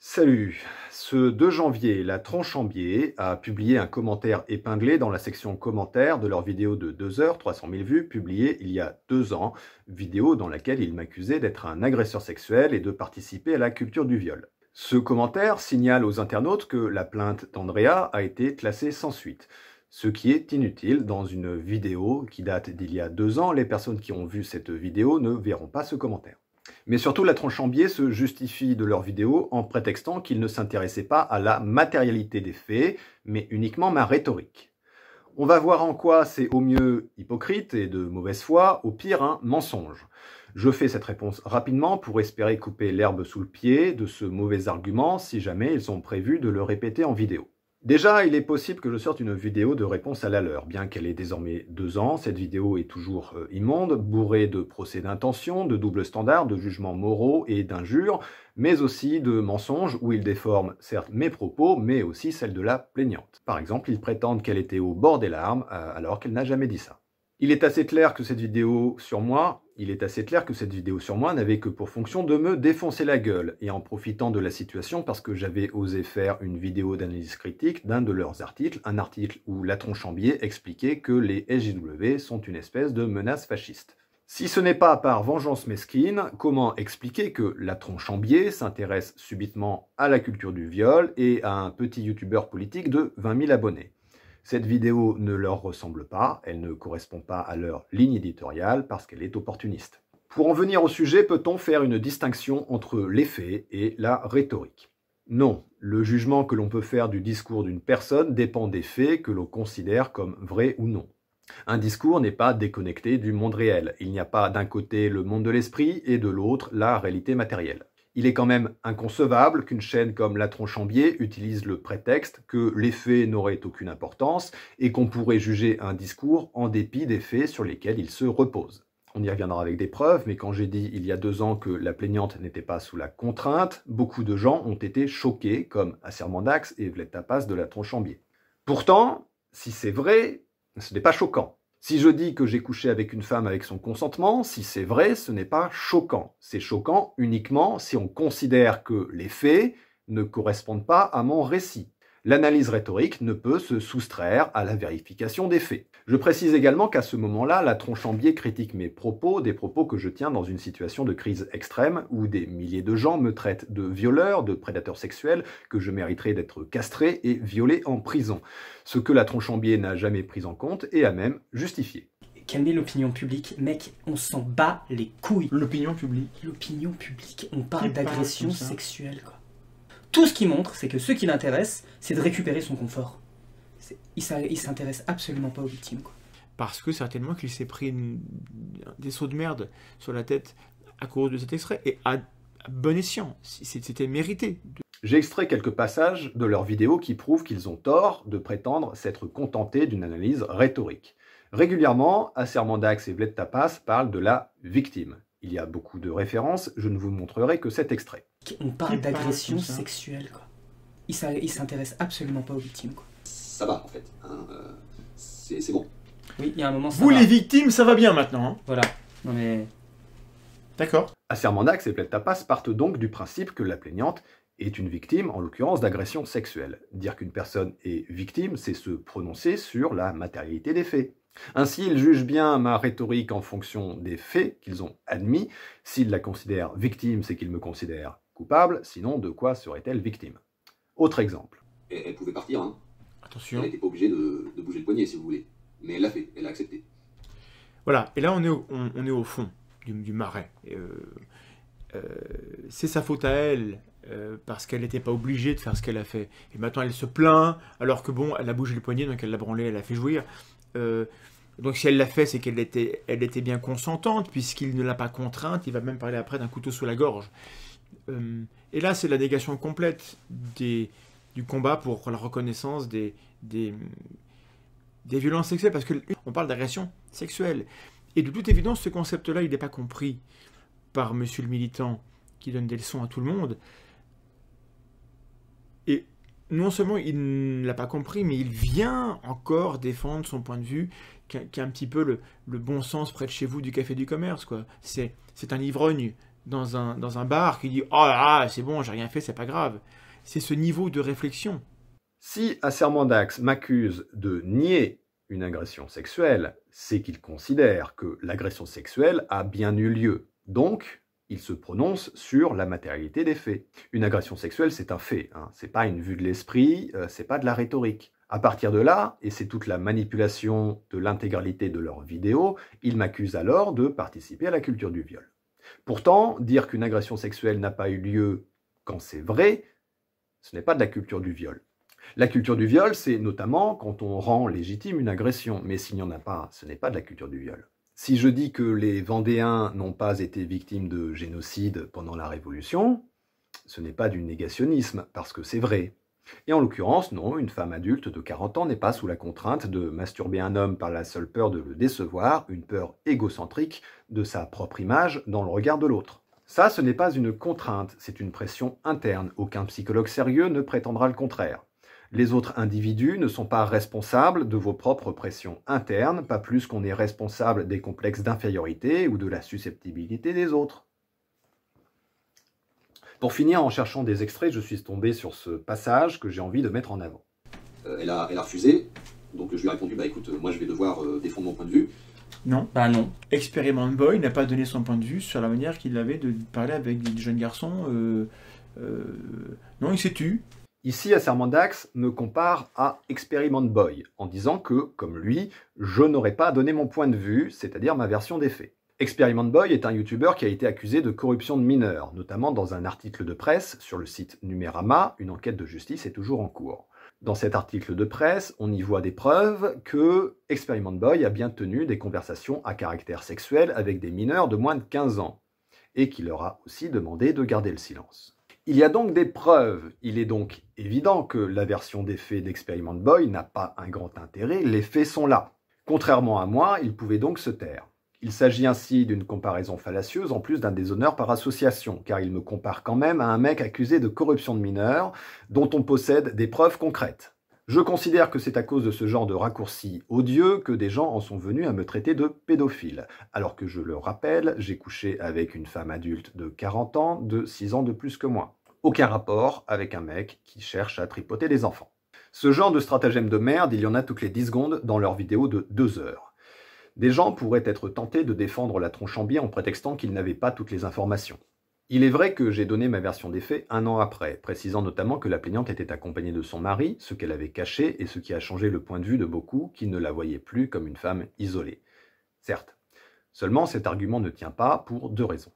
Salut! Ce 2 janvier, la Tronchambier a publié un commentaire épinglé dans la section commentaires de leur vidéo de 2 heures, 300 000 vues, publiée il y a 2 ans, vidéo dans laquelle il m'accusait d'être un agresseur sexuel et de participer à la culture du viol. Ce commentaire signale aux internautes que la plainte d'Andrea a été classée sans suite. Ce qui est inutile, dans une vidéo qui date d'il y a 2 ans, les personnes qui ont vu cette vidéo ne verront pas ce commentaire. Mais surtout, la Tronchambier se justifie de leur vidéo en prétextant qu'ils ne s'intéressaient pas à la matérialité des faits, mais uniquement ma rhétorique. On va voir en quoi c'est au mieux hypocrite et de mauvaise foi, au pire un mensonge. Je fais cette réponse rapidement pour espérer couper l'herbe sous le pied de ce mauvais argument si jamais ils ont prévu de le répéter en vidéo. Déjà, il est possible que je sorte une vidéo de réponse à la leur. Bien qu'elle ait désormais 2 ans, cette vidéo est toujours immonde, bourrée de procès d'intention, de double standard, de jugements moraux et d'injures, mais aussi de mensonges où ils déforment certes mes propos, mais aussi celles de la plaignante. Par exemple, ils prétendent qu'elle était au bord des larmes, alors qu'elle n'a jamais dit ça. Il est assez clair que cette vidéo sur moi n'avait que pour fonction de me défoncer la gueule, et en profitant de la situation parce que j'avais osé faire une vidéo d'analyse critique d'un de leurs articles, un article où la Tronchambier expliquait que les SJW sont une espèce de menace fasciste. Si ce n'est pas par vengeance mesquine, comment expliquer que la Tronchambier s'intéresse subitement à la culture du viol et à un petit youtubeur politique de 20 000 abonnés? Cette vidéo ne leur ressemble pas, elle ne correspond pas à leur ligne éditoriale parce qu'elle est opportuniste. Pour en venir au sujet, peut-on faire une distinction entre les faits et la rhétorique? Non, le jugement que l'on peut faire du discours d'une personne dépend des faits que l'on considère comme vrais ou non. Un discours n'est pas déconnecté du monde réel. Il n'y a pas d'un côté le monde de l'esprit et de l'autre la réalité matérielle. Il est quand même inconcevable qu'une chaîne comme la Tronchambier utilise le prétexte que les faits n'auraient aucune importance et qu'on pourrait juger un discours en dépit des faits sur lesquels il se repose. On y reviendra avec des preuves, mais quand j'ai dit il y a 2 ans que la plaignante n'était pas sous la contrainte, beaucoup de gens ont été choqués, comme Assermendax et Vled Tapas de la Tronchambier. Pourtant, si c'est vrai, ce n'est pas choquant. Si je dis que j'ai couché avec une femme avec son consentement, si c'est vrai, ce n'est pas choquant. C'est choquant uniquement si on considère que les faits ne correspondent pas à mon récit. L'analyse rhétorique ne peut se soustraire à la vérification des faits. Je précise également qu'à ce moment-là, la Tronchambier critique mes propos, des propos que je tiens dans une situation de crise extrême où des milliers de gens me traitent de violeur, de prédateur sexuel, que je mériterais d'être castré et violé en prison. Ce que la Tronchambier n'a jamais pris en compte et a même justifié. Calmer l'opinion publique, mec, on s'en bat les couilles. L'opinion publique. L'opinion publique, on parle d'agression sexuelle, quoi. Tout ce qu'il montre, c'est que ce qui l'intéresse, c'est de récupérer son confort. Il s'intéresse absolument pas aux victimes, quoi. Parce que certainement qu'il s'est pris des sauts de merde sur la tête à cause de cet extrait, et à bon escient, c'était mérité. J'ai extrait quelques passages de leurs vidéos qui prouvent qu'ils ont tort de prétendre s'être contentés d'une analyse rhétorique. Régulièrement, Assermendax et Vled Tapas parlent de la victime. Il y a beaucoup de références, je ne vous montrerai que cet extrait. On parle d'agression sexuelle, quoi. Il s'intéresse absolument pas aux victimes, quoi. Ça va, en fait. Hein, c'est bon. Oui, il y a un moment, ça Vous, va. les victimes, ça va bien maintenant. Hein. Voilà. Non mais... D'accord. Assermendax et Vled Tapas partent donc du principe que la plaignante est une victime, en l'occurrence d'agression sexuelle. Dire qu'une personne est victime, c'est se prononcer sur la matérialité des faits. Ainsi, ils jugent bien ma rhétorique en fonction des faits qu'ils ont admis. S'ils la considèrent victime, c'est qu'ils me considèrent coupable, sinon de quoi serait-elle victime? Autre exemple. Elle pouvait partir, hein. Attention. Elle n'était pas obligée de bouger le poignet, si vous voulez. Mais elle l'a fait, elle a accepté. Voilà, et là on est au fond du marais. C'est sa faute à elle, parce qu'elle n'était pas obligée de faire ce qu'elle a fait. Et maintenant elle se plaint, alors que bon, elle a bougé le poignet, donc elle l'a branlé, elle l'a fait jouir. Donc si elle l'a fait, c'est qu'elle était bien consentante, puisqu'il ne l'a pas contrainte, il va même parler après d'un couteau sous la gorge. Et là, c'est la négation complète du combat pour la reconnaissance des violences sexuelles, parce qu'on parle d'agression sexuelle. Et de toute évidence, ce concept-là, il n'est pas compris par monsieur le militant qui donne des leçons à tout le monde. Et non seulement il ne l'a pas compris, mais il vient encore défendre son point de vue, qui a un petit peu le bon sens près de chez vous du café du commerce, quoi. C'est un ivrogne dans un bar qui dit « Oh là là, c'est bon, j'ai rien fait, c'est pas grave ». C'est ce niveau de réflexion. Si Acermandax m'accuse de nier une agression sexuelle, c'est qu'il considère que l'agression sexuelle a bien eu lieu. Donc, il se prononce sur la matérialité des faits. Une agression sexuelle, c'est un fait, hein. C'est pas une vue de l'esprit, c'est pas de la rhétorique. À partir de là, et c'est toute la manipulation de l'intégralité de leurs vidéos, il m'accuse alors de participer à la culture du viol. Pourtant, dire qu'une agression sexuelle n'a pas eu lieu quand c'est vrai, ce n'est pas de la culture du viol. La culture du viol, c'est notamment quand on rend légitime une agression, mais s'il n'y en a pas, ce n'est pas de la culture du viol. Si je dis que les Vendéens n'ont pas été victimes de génocide pendant la Révolution, ce n'est pas du négationnisme, parce que c'est vrai. Et en l'occurrence, non, une femme adulte de 40 ans n'est pas sous la contrainte de masturber un homme par la seule peur de le décevoir, une peur égocentrique de sa propre image dans le regard de l'autre. Ça, ce n'est pas une contrainte, c'est une pression interne. Aucun psychologue sérieux ne prétendra le contraire. Les autres individus ne sont pas responsables de vos propres pressions internes, pas plus qu'on est responsable des complexes d'infériorité ou de la susceptibilité des autres. Pour finir, en cherchant des extraits, je suis tombé sur ce passage que j'ai envie de mettre en avant. Elle a refusé, donc je lui ai répondu, bah écoute, moi je vais devoir défendre mon point de vue. Non. Bah non. Experiment Boy n'a pas donné son point de vue sur la manière qu'il avait de parler avec des jeunes garçons. Non, il s'est tu. Ici, Acermandax me compare à Experiment Boy, en disant que, comme lui, je n'aurais pas donné mon point de vue, c'est-à-dire ma version des faits. Experiment Boy est un youtubeur qui a été accusé de corruption de mineurs, notamment dans un article de presse sur le site Numérama. Une enquête de justice est toujours en cours. Dans cet article de presse, on y voit des preuves que Experiment Boy a bien tenu des conversations à caractère sexuel avec des mineurs de moins de 15 ans, et qu'il leur a aussi demandé de garder le silence. Il y a donc des preuves. Il est donc évident que la version des faits d'Experiment Boy n'a pas un grand intérêt, les faits sont là. Contrairement à moi, il pouvait donc se taire. Il s'agit ainsi d'une comparaison fallacieuse en plus d'un déshonneur par association, car il me compare quand même à un mec accusé de corruption de mineurs, dont on possède des preuves concrètes. Je considère que c'est à cause de ce genre de raccourcis odieux que des gens en sont venus à me traiter de pédophile, alors que je le rappelle, j'ai couché avec une femme adulte de 40 ans, de 6 ans de plus que moi. Aucun rapport avec un mec qui cherche à tripoter des enfants. Ce genre de stratagème de merde, il y en a toutes les 10 secondes dans leurs vidéos de 2 heures. Des gens pourraient être tentés de défendre la Tronchambier en prétextant qu'ils n'avaient pas toutes les informations. Il est vrai que j'ai donné ma version des faits un an après, précisant notamment que la plaignante était accompagnée de son mari, ce qu'elle avait caché et ce qui a changé le point de vue de beaucoup qui ne la voyaient plus comme une femme isolée. Certes. Seulement, cet argument ne tient pas pour 2 raisons.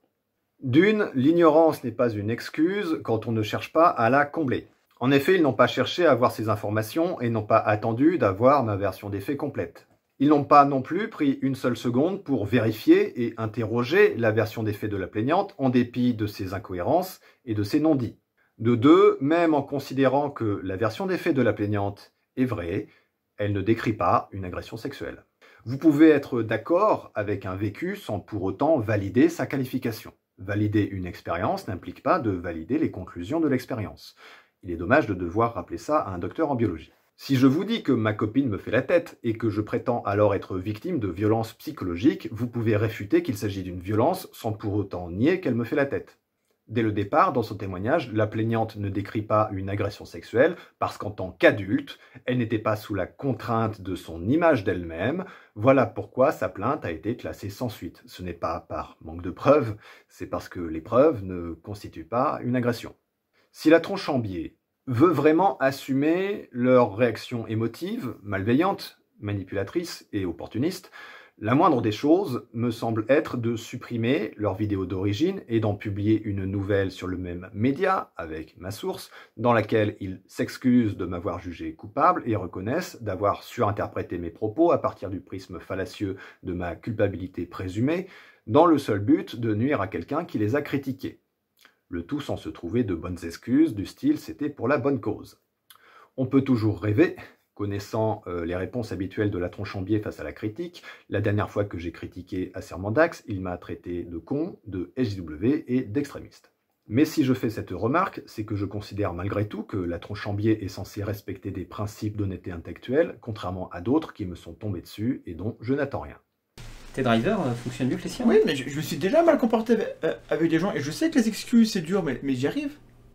D'une, l'ignorance n'est pas une excuse quand on ne cherche pas à la combler. En effet, ils n'ont pas cherché à avoir ces informations et n'ont pas attendu d'avoir ma version des faits complète. Ils n'ont pas non plus pris une seule seconde pour vérifier et interroger la version des faits de la plaignante en dépit de ses incohérences et de ses non-dits. De 2, même en considérant que la version des faits de la plaignante est vraie, elle ne décrit pas une agression sexuelle. Vous pouvez être d'accord avec un vécu sans pour autant valider sa qualification. Valider une expérience n'implique pas de valider les conclusions de l'expérience. Il est dommage de devoir rappeler ça à un docteur en biologie. Si je vous dis que ma copine me fait la tête et que je prétends alors être victime de violences psychologiques, vous pouvez réfuter qu'il s'agit d'une violence sans pour autant nier qu'elle me fait la tête. Dès le départ, dans son témoignage, la plaignante ne décrit pas une agression sexuelle parce qu'en tant qu'adulte, elle n'était pas sous la contrainte de son image d'elle-même. Voilà pourquoi sa plainte a été classée sans suite. Ce n'est pas par manque de preuves, c'est parce que les preuves ne constituent pas une agression. Si la Tronchambier veut vraiment assumer leur réaction émotive, malveillante, manipulatrice et opportuniste, la moindre des choses me semble être de supprimer leur vidéo d'origine et d'en publier une nouvelle sur le même média, avec ma source, dans laquelle ils s'excusent de m'avoir jugé coupable et reconnaissent d'avoir surinterprété mes propos à partir du prisme fallacieux de ma culpabilité présumée, dans le seul but de nuire à quelqu'un qui les a critiqués. Le tout sans se trouver de bonnes excuses, du style « c'était pour la bonne cause ». On peut toujours rêver, connaissant les réponses habituelles de la Tronchambier face à la critique. La dernière fois que j'ai critiqué Acermandax, il m'a traité de con, de SJW et d'extrémiste. Mais si je fais cette remarque, c'est que je considère malgré tout que la Tronchambier est censée respecter des principes d'honnêteté intellectuelle, contrairement à d'autres qui me sont tombés dessus et dont je n'attends rien. Tes drivers fonctionnent mieux que les siens. Oui, mais je me suis déjà mal comporté avec des gens, et je sais que les excuses c'est dur, mais j'y arrive.